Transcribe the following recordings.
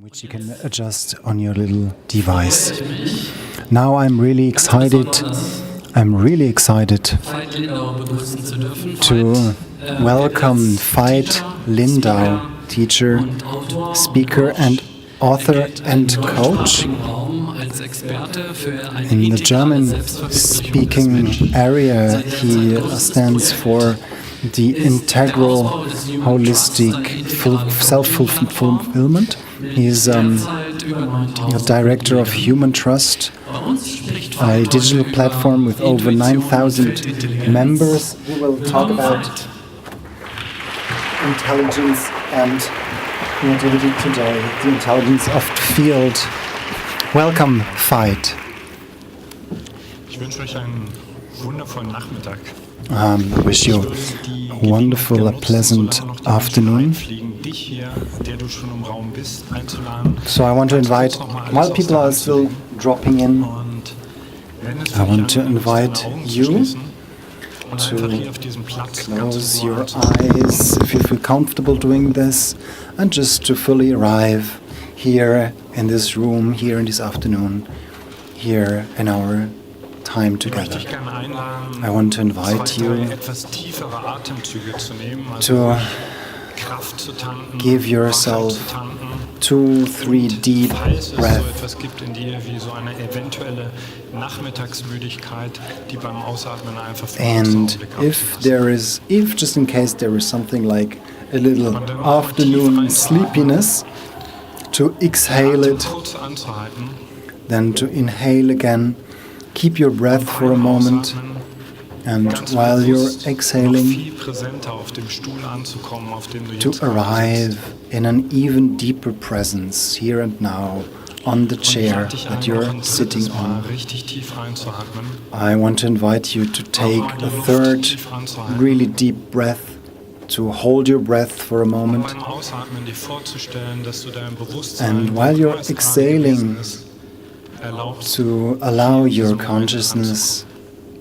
which you can adjust on your little device. Now I'm really excited to welcome Veit Lindau, teacher, speaker and author and coach in the German-speaking area. He stands for the integral, holistic self-fulfillment. He is a director of Human Trust, a digital platform with over 9,000 members. We will talk about intelligence and creativity today, the intelligence of the field. Welcome, Veit. Ich wünsche euch einen wundervollen Nachmittag. I wish you a wonderful, a pleasant afternoon. So I want to invite, while people are still dropping in, I want to invite you to close your eyes if you feel comfortable doing this, and just to fully arrive here in this room, here in this afternoon, here in our time together. I want to invite you to give yourself 2-3 deep breaths. And if just in case there is something like a little afternoon sleepiness, to exhale it, then to inhale again. Keep your breath for a moment, and while you're exhaling, to arrive in an even deeper presence here and now on the chair that you're sitting on. I want to invite you to take a third really deep breath, to hold your breath for a moment, and while you're exhaling, to allow your consciousness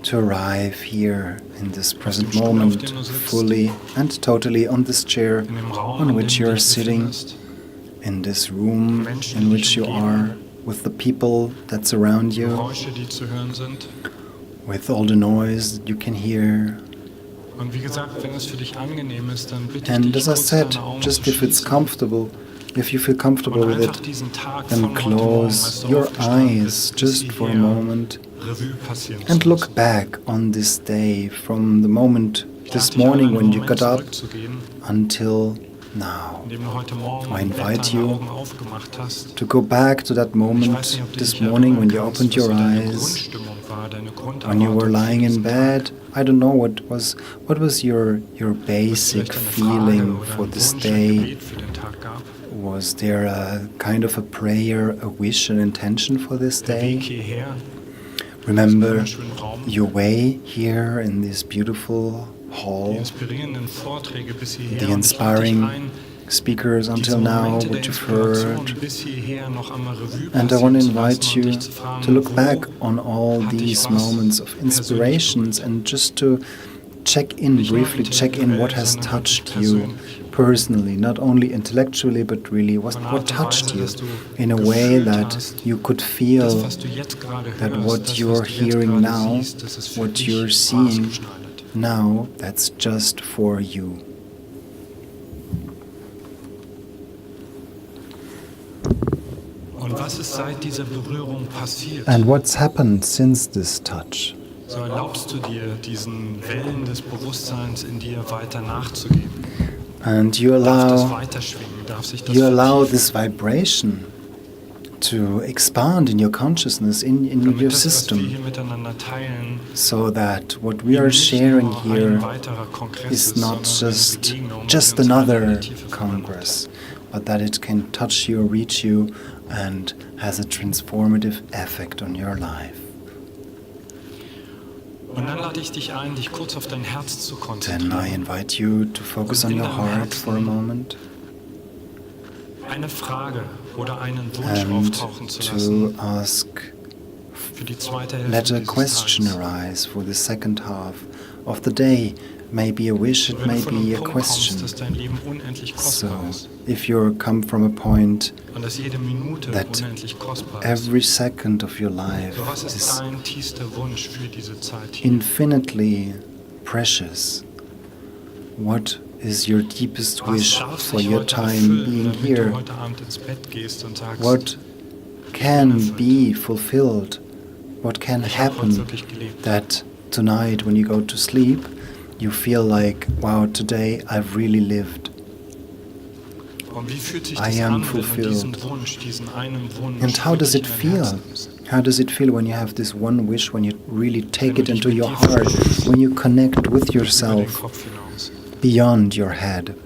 to arrive here in this present moment, fully and totally on this chair on which you're sitting, in this room in which you are, with the people that surround you, with all the noise that you can hear. And as I said, just if it's comfortable, if you feel comfortable with it, then close your eyes just for a moment and look back on this day, from the moment this morning when you got up until now. I invite you to go back to that moment this morning when you opened your eyes, when you were lying in bed. I don't know what was your basic feeling for this day. Was there a kind of a prayer, a wish, an intention for this day? Remember your way here in this beautiful hall, the inspiring speakers until now, what you've heard. And I want to invite you to look back on all these moments of inspirations and just to briefly check in what has touched you personally, not only intellectually, but really what touched you in a way that you could feel that what you're hearing now, what you're seeing now, that's just for you. And what's happened since this touch? So erlaubst du dir, diesen Wellen des Bewusstseins in dir weiter nachzugehen. And you allow this vibration to expand in your consciousness, in your system, so that what we are sharing here is not just another congress, but that it can touch you, reach you, and has a transformative effect on your life. Then I invite you to focus on your heart for a moment and to let a question arise for the second half of the day, may be a wish, it may be a question. So, if you come from a point that every second of your life is infinitely precious, what is your deepest wish for your time being here? What can be fulfilled? What can happen that tonight when you go to sleep, you feel like, wow, today I've really lived. I am fulfilled. And how does it feel? How does it feel when you have this one wish, when you really take it into your heart, when you connect with yourself beyond your head?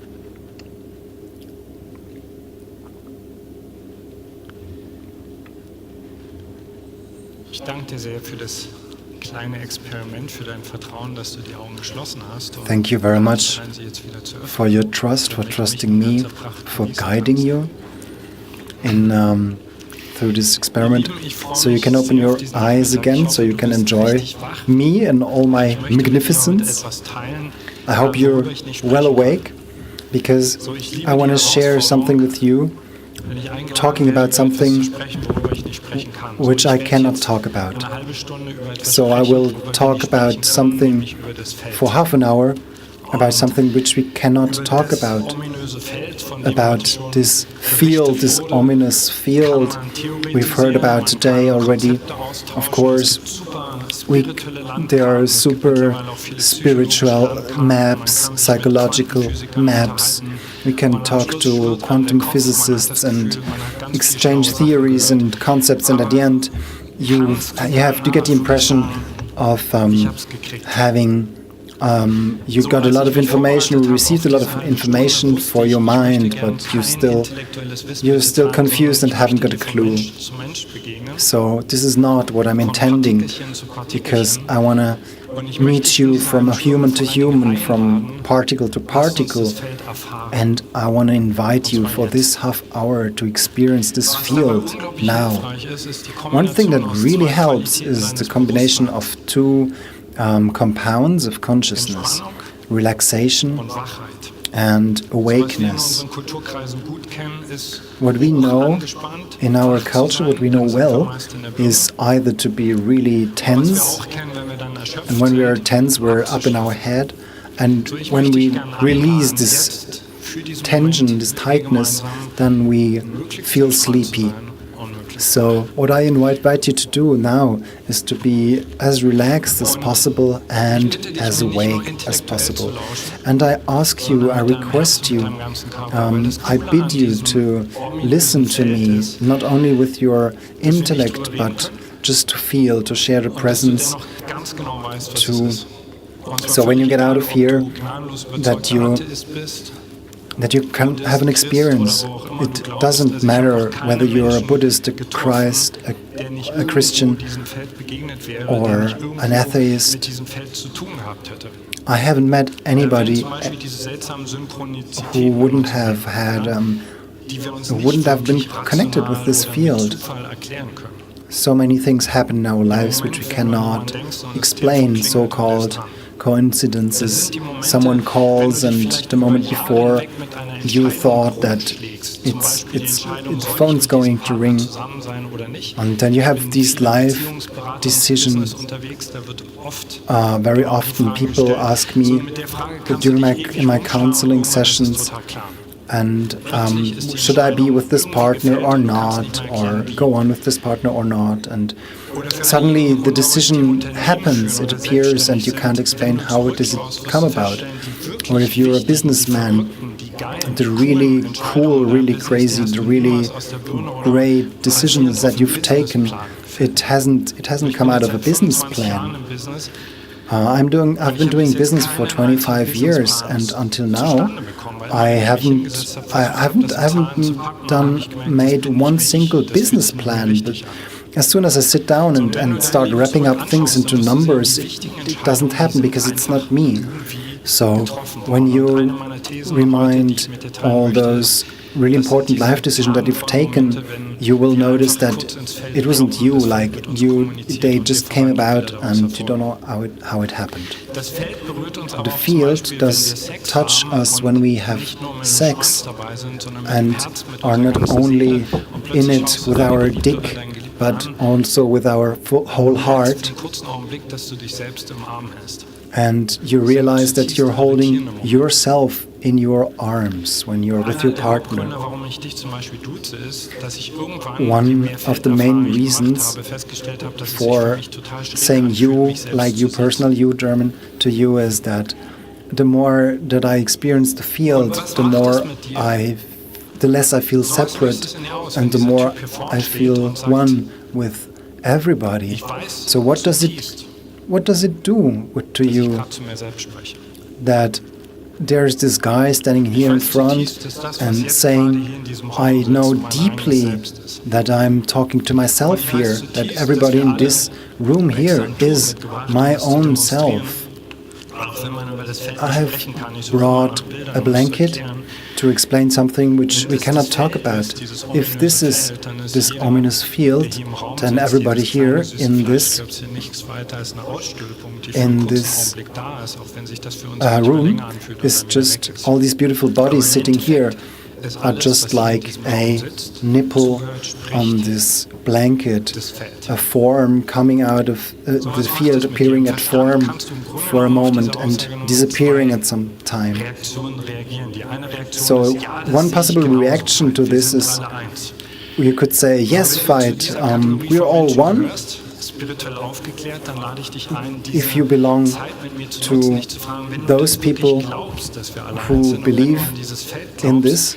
Ich danke dir sehr für das kleine Experiment, für dein Vertrauen, dass du die Augen geschlossen hast. Thank you very much for your trust, for trusting me, for guiding you in through this experiment. So you can open your eyes again, so you can enjoy me and all my magnificence. I hope you're well awake, because I want to share something with you, talking about something which I cannot talk about. So I will talk about something for half an hour, about something which we cannot talk about this field, this ominous field we've heard about today already. Of course, there are super spiritual maps, psychological maps. We can talk to quantum physicists and exchange theories and concepts, and at the end you have to get the impression of having you got a lot of information, you received a lot of information for your mind, but you're still confused and haven't got a clue. So this is not what I'm intending, because I want to meet you from human to human, from particle to particle, and I want to invite you for this half hour to experience this field now. One thing that really helps is the combination of two compounds of consciousness: relaxation and awakeness. What we know in our culture, what we know well, is either to be really tense, and when we are tense, we're up in our head, and when we release this tension, this tightness, then we feel sleepy. So what I invite you to do now is to be as relaxed as possible and as awake as possible. And I ask you, I request you, I bid you to listen to me, not only with your intellect, but just to feel, to share the presence, so when you get out of here, that you can have an experience. It doesn't matter whether you're a Buddhist, a Christ, a Christian, or an atheist. I haven't met anybody who wouldn't have been connected with this field. So many things happen in our lives which we cannot explain, so-called coincidences. Someone calls, and the moment before you thought that the phone's going to ring, and then you have these life decisions. Very often people ask me in my counseling sessions, and should I be with this partner or not, or go on with this partner or not, and suddenly the decision happens, it appears, and you can't explain how does it come about. Or if you're a businessman, the really cool, really crazy, the really great decisions that you've taken, it hasn't come out of a business plan. I've been doing business for 25 years, and until now, I haven't made one single business plan. But as soon as I sit down and start wrapping up things into numbers, it doesn't happen, because it's not me. So when you remind all those really important life decision that you've taken, you will notice that it wasn't you, they just came about and you don't know how it happened. The field does touch us when we have sex and are not only in it with our dick, but also with our whole heart. And you realize that you're holding yourself in your arms when you're with your partner. One of the main reasons for saying you, like you, personal you, German, to you is that the more that I experience the field, the less I feel separate and the more I feel one with everybody. So what does it do to you that there's this guy standing here in front and saying, I know deeply that I'm talking to myself here, that everybody in this room here is my own self. I have brought a blanket to explain something which we cannot talk about. If this is this ominous field, then everybody here in this room is just all these beautiful bodies sitting here are just like a nipple on this blanket, a form coming out of the field, appearing at form for a moment and disappearing at some time. So one possible reaction to this is, you could say, yes, Veit, we're all one. If you belong to those people who believe in this,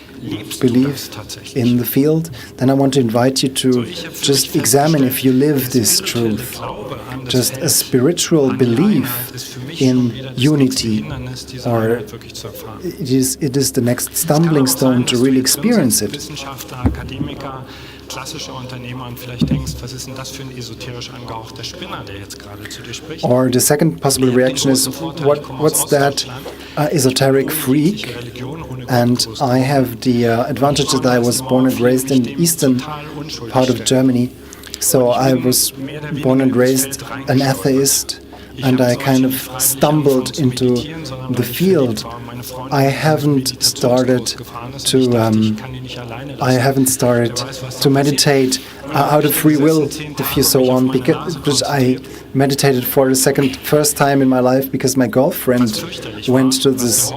believe in the field, then I want to invite you to just examine if you live this truth. Just a spiritual belief in unity, or it is the next stumbling stone to really experience it. Or the second possible reaction is, what's that esoteric freak? And I have the advantage that I was born and raised in the eastern part of Germany. So I was born and raised an atheist, and I kind of stumbled into the field. I haven't started to meditate out of free will, if you so want, because I meditated for the first time in my life because my girlfriend went to this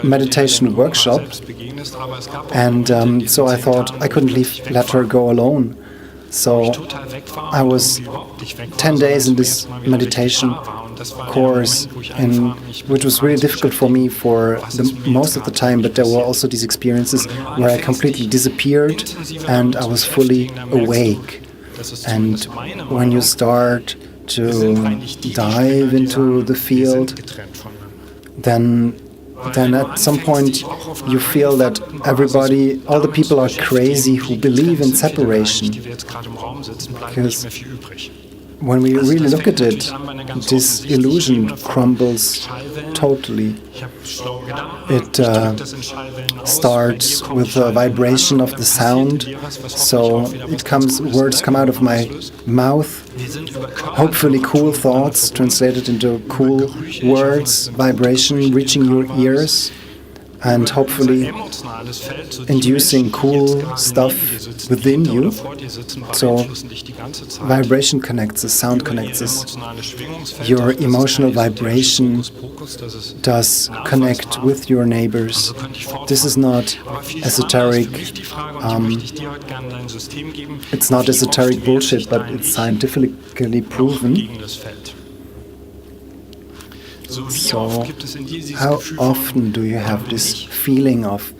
meditation workshop, and so I thought I couldn't let her go alone. So I was 10 days in this meditation course, which was really difficult for me for most of the time, but there were also these experiences where I completely disappeared and I was fully awake. And when you start to dive into the field, then at some point you feel that all the people are crazy who believe in separation. Because when we really look at it, this illusion crumbles totally. It starts with a vibration of the sound, so words come out of my mouth, hopefully cool thoughts translated into cool words, vibration reaching your ears, and hopefully inducing cool stuff within you. So vibration connects us, sound connects us. Your emotional vibration does connect with your neighbors. This is not esoteric. It's not esoteric bullshit, but it's scientifically proven. So, how often do you have this feeling of,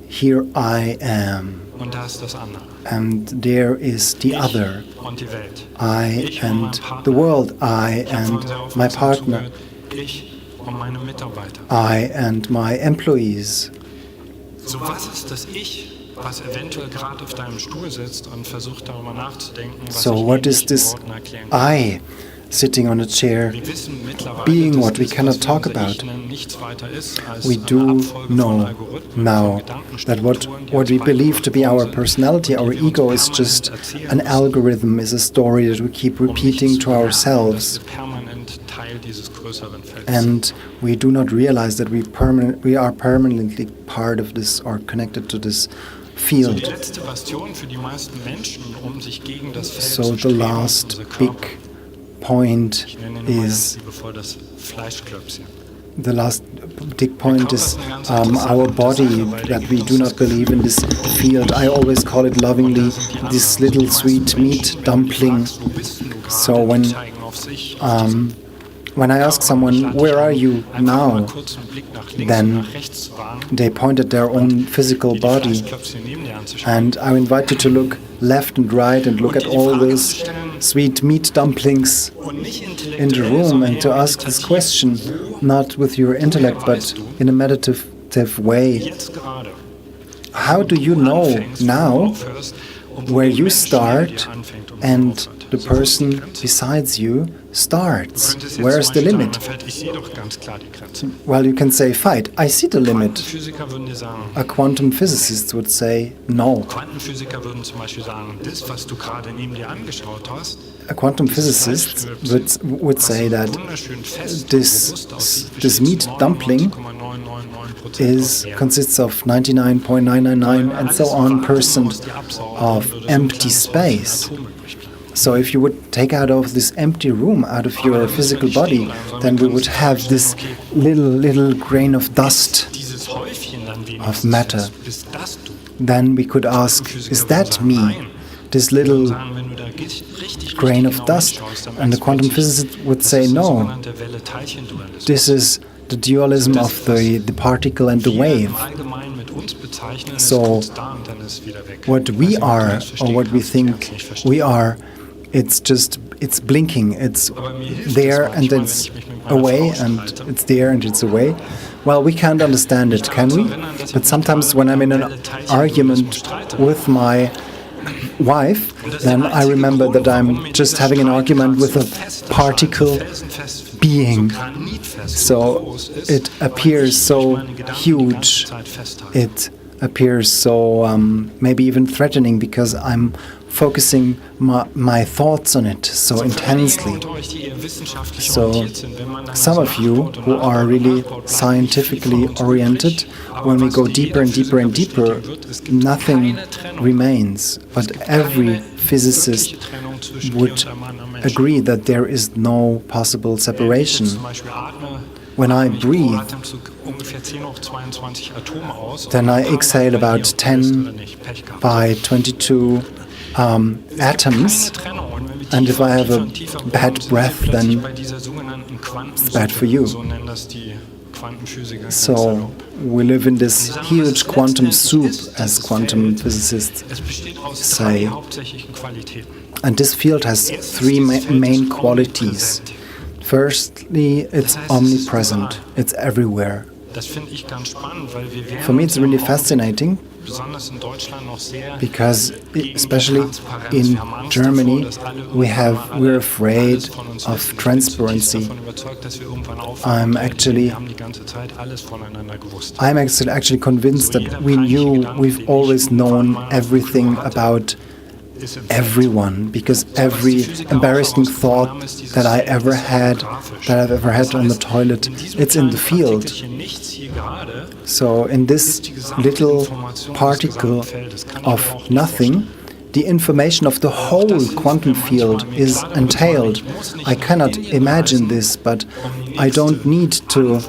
here I am, and there is the other, I and the world, I and my partner, I and my employees. So what is this I? sitting on a chair, being what we cannot talk about. We do know now that what we believe to be our personality, our ego, is just an algorithm, is a story that we keep repeating to ourselves. And we do not realize that we are permanently part of this or connected to this field. So the last big point is our body, that we do not believe in this field. I always call it lovingly this little sweet meat dumpling. So when I ask someone, where are you now? Then they point at their own physical body. And I invite you to look left and right and look at all those sweet meat dumplings in the room and to ask this question, not with your intellect, but in a meditative way. How do you know now where you start and the person besides you starts? Where is the limit? Well, you can say, Veit, I see the limit. A quantum physicist would say, no. A quantum physicist would say that this meat dumpling consists of 99.999 and so on percent of empty space. So if you would take out of this empty room, out of your physical body, then we would have this little grain of dust, of matter. Then we could ask, is that me? This little grain of dust? And the quantum physicist would say, no. This is the dualism of the particle and the wave. So what we are, or what we think we are, it's blinking, it's there and it's away, and it's there and it's away. Well, we can't understand it, can we? But sometimes when I'm in an argument with my wife, then I remember that I'm just having an argument with a particle being. So it appears so huge, it appears so maybe even threatening, because I'm focusing my thoughts on it so intensely. So some of you who are really scientifically oriented, when we go deeper and deeper and deeper, nothing remains. But every physicist would agree that there is no possible separation. When I breathe, then I exhale about 10 by 22 atoms, and if I have a bad breath, then it's bad for you. So we live in this huge quantum soup, as quantum physicists say. And this field has three main qualities. Firstly, it's omnipresent. It's everywhere. For me, it's really fascinating, because especially in Germany, we're afraid of transparency. I'm actually convinced that we've always known everything about everyone, because every embarrassing thought that I've ever had on the toilet, it's in the field. So in this little particle of nothing, the information of the whole quantum field is entailed. I cannot imagine this, but I don't need to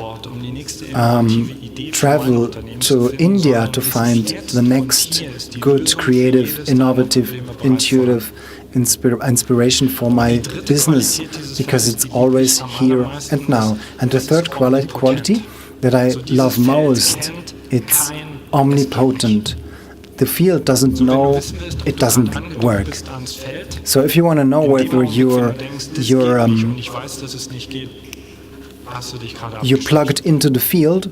travel to India to find the next good, creative, innovative, intuitive inspiration for my business, because it's always here and now. And the third quality that I love most, it's omnipotent. The field doesn't know, it doesn't work. So if you want to know whether you're plugged into the field,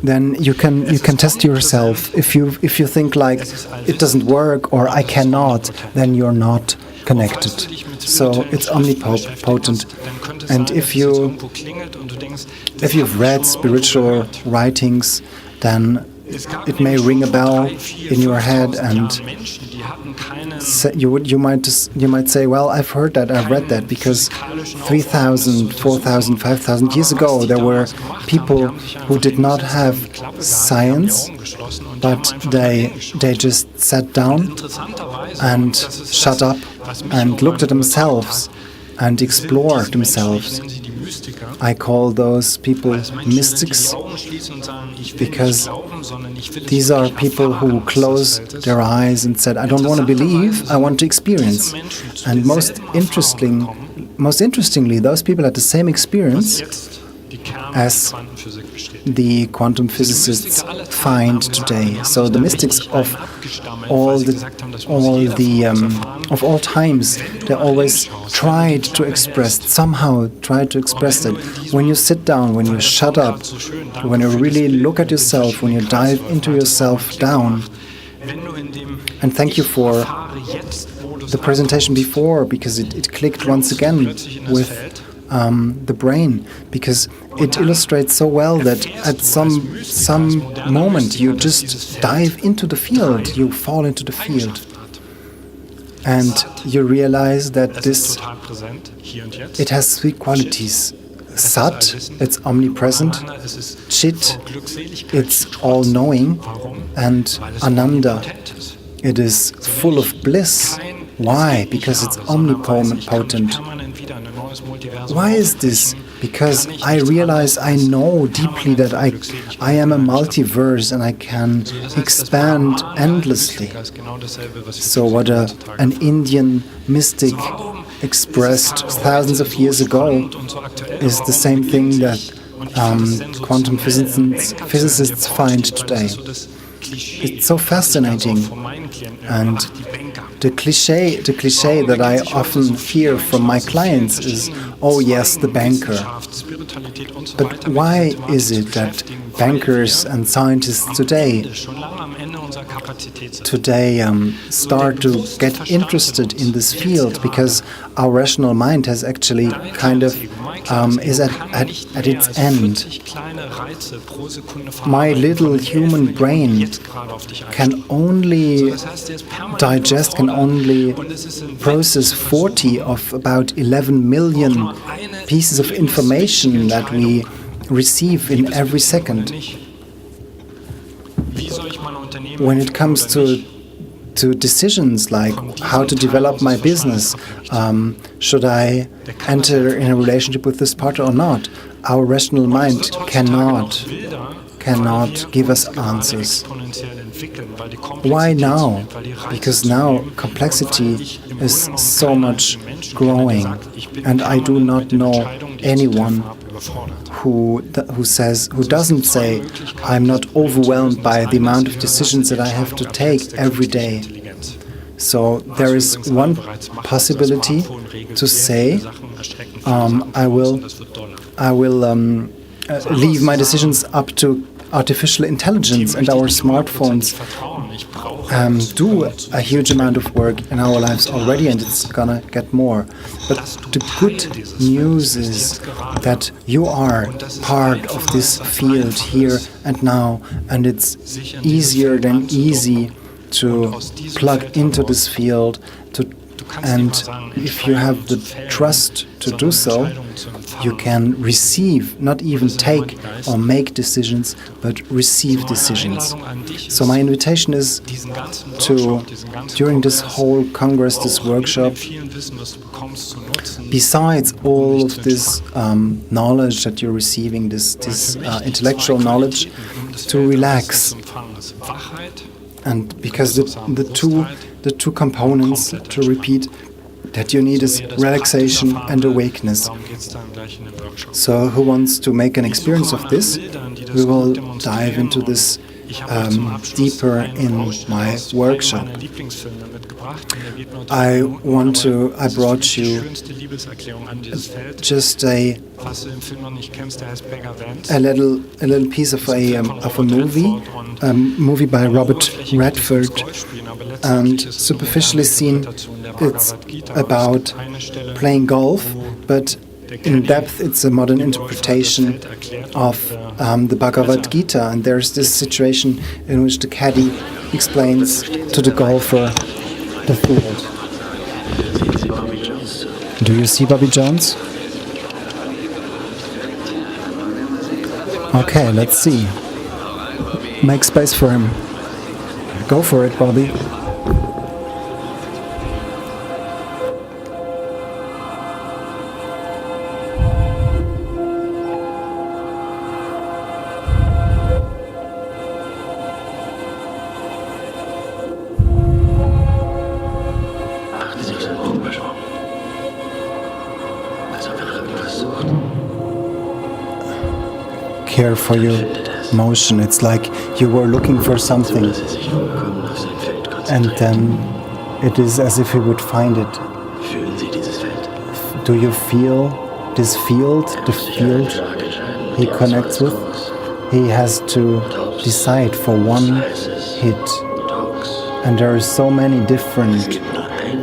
then you can test yourself. If you think like it doesn't work or I cannot, then you're not connected. So it's omnipotent. And if you've read spiritual writings, then it may ring a bell in your head, and you might say, well, I've heard that, I've read that, because 3,000, 4,000, 5,000 years ago there were people who did not have science, but they just sat down and shut up and looked at themselves and explored themselves. I call those people mystics, because these are people who closed their eyes and said, I don't want to believe, I want to experience. And most interestingly, those people had the same experience as the quantum physicists find today. So the mystics of all times, they always tried to express that. When you sit down, when you shut up, when you really look at yourself, when you dive into yourself down. And thank you for the presentation before, because it clicked once again with the brain, because it illustrates so well that at some moment you just dive into the field, you fall into the field, and you realize that it has three qualities. Sat, it's omnipresent. Chit, it's all-knowing. And Ananda, it is full of bliss. Why? Because it's omnipotent. Why is this? Because I realize, I know deeply that I am a multiverse and I can expand endlessly. So what an Indian mystic expressed thousands of years ago is the same thing that quantum physicists find today. It's so fascinating. And the cliche that I often hear from my clients is, oh yes, the banker. But why is it that bankers and scientists today start to get interested in this field? Because our rational mind has actually kind of is at its end. My little human brain can only process 40 of about 11 million pieces of information that we receive in every second. When it comes to decisions like how to develop my business, should I enter in a relationship with this partner or not, our rational mind cannot give us answers. Why now? Because now complexity is so much growing, and I do not know anyone who doesn't say, I'm not overwhelmed by the amount of decisions that I have to take every day. So there is one possibility to say, I will leave my decisions up to artificial intelligence, and our smartphones do a huge amount of work in our lives already, and it's gonna get more. But the good news is that you are part of this field here and now, and it's easier than easy to plug into this field, and if you have the trust to do so, you can receive, not even take or make decisions, but receive decisions. So my invitation is to, during this whole Congress, this workshop, besides all of this knowledge that you're receiving, this intellectual knowledge, to relax. And because the two components, to repeat, that you need is relaxation and awakeness. So who wants to make an experience of this? We will dive into this deeper in my workshop. I brought you just a little piece of a movie by Robert Redford, And superficially seen, it's about playing golf, but in depth, it's a modern interpretation of the Bhagavad Gita. And there's this situation in which the caddy explains to the golfer the field. Do you see Bobby Jones? Okay, let's see. Make space for him. Go for it, Bobby. Care for your motion. It's like you were looking for something, and then it is as if you would find it. Do you feel this field, the field he connects with? He has to decide for one hit, and there are so many different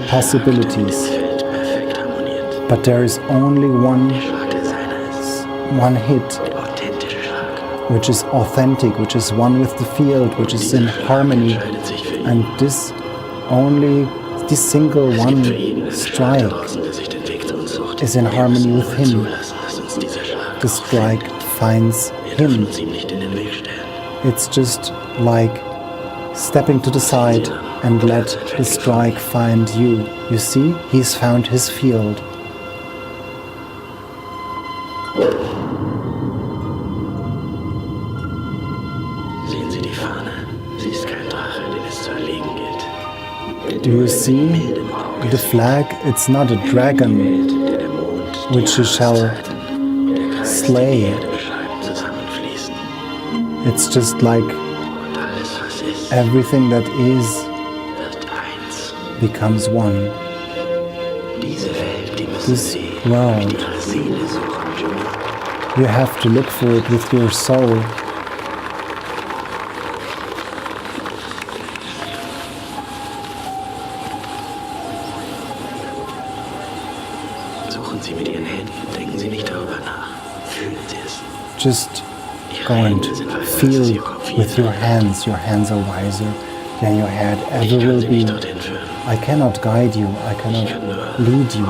possibilities, but there is only one hit which is authentic, which is one with the field, which is in harmony, and this single one strike is in harmony with him. The strike finds him. It's just like stepping to the side and let the strike find you. You see, he's found his field. Do you see the flag? It's not a dragon which you shall slay. It's just like everything that is becomes one. This world, you have to look for it with your soul. Just go and feel with your hands. Your hands are wiser than your head ever will be. I cannot guide you. I cannot lead you.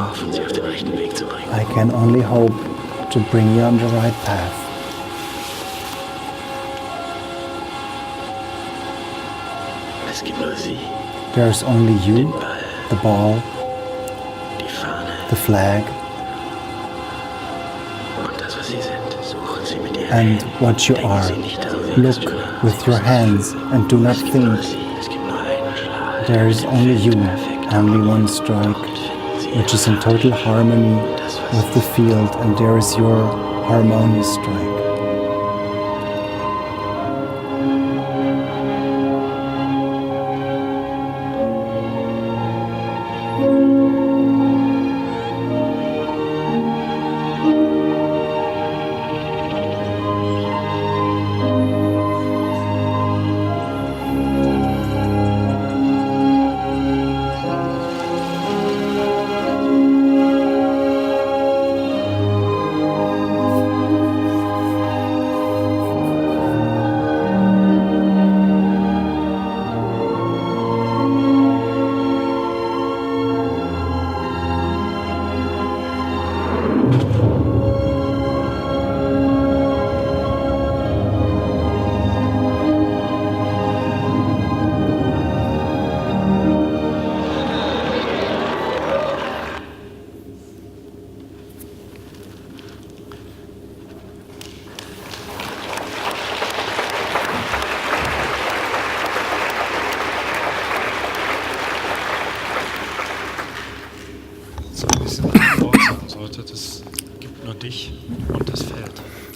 I can only hope to bring you on the right path. There's only you, the ball, the flag, and what you are. Look with your hands and do not think. There is only you, only one strike, which is in total harmony with the field, and there is your harmonious strike.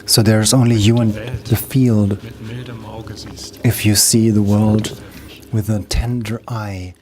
So there's only you and the field. If you see the world with a tender eye,